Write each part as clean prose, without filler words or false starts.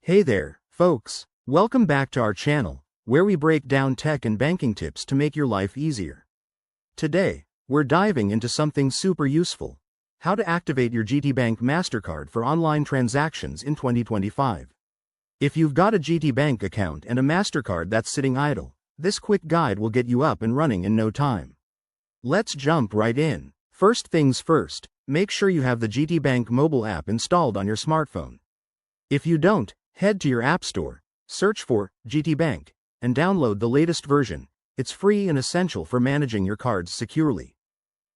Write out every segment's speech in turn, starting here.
Hey there, folks. Welcome back to our channel, where we break down tech and banking tips to make your life easier. Today, we're diving into something super useful: how to activate your GTBank MasterCard for online transactions in 2025. If you've got a GTBank account and a MasterCard that's sitting idle, this quick guide will get you up and running in no time. Let's jump right in. First things first, make sure you have the GTBank mobile app installed on your smartphone. If you don't, head to your App Store, search for GTBank, and download the latest version. It's free and essential for managing your cards securely.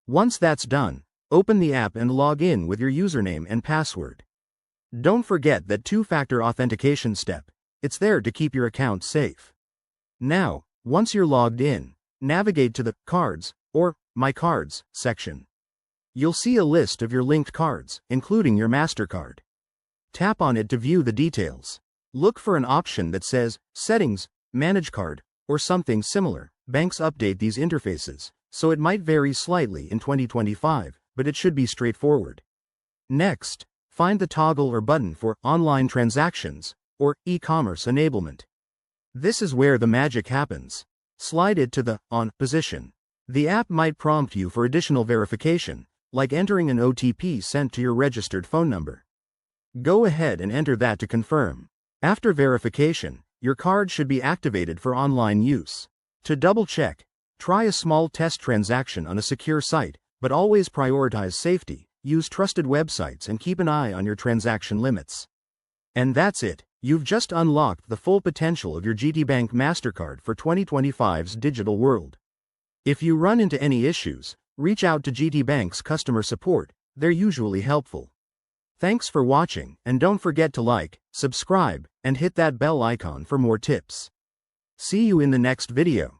Once that's done, open the app and log in with your username and password. Don't forget that two-factor authentication step. It's there to keep your account safe. Now, once you're logged in, navigate to the Cards or My Cards section. You'll see a list of your linked cards, including your MasterCard. Tap on it to view the details. Look for an option that says Settings, Manage Card, or something similar. Banks update these interfaces, so it might vary slightly in 2025, but it should be straightforward. Next, find the toggle or button for Online Transactions, or e-commerce enablement. This is where the magic happens. Slide it to the On position. The app might prompt you for additional verification, like entering an OTP sent to your registered phone number. Go ahead and enter that to confirm. After verification, your card should be activated for online use. To double-check, try a small test transaction on a secure site, but always prioritize safety, use trusted websites, and keep an eye on your transaction limits. And that's it. You've just unlocked the full potential of your GTBank MasterCard for 2025's digital world. If you run into any issues, reach out to GTBank's customer support. They're usually helpful. Thanks for watching, and don't forget to like, subscribe, and hit that bell icon for more tips. See you in the next video.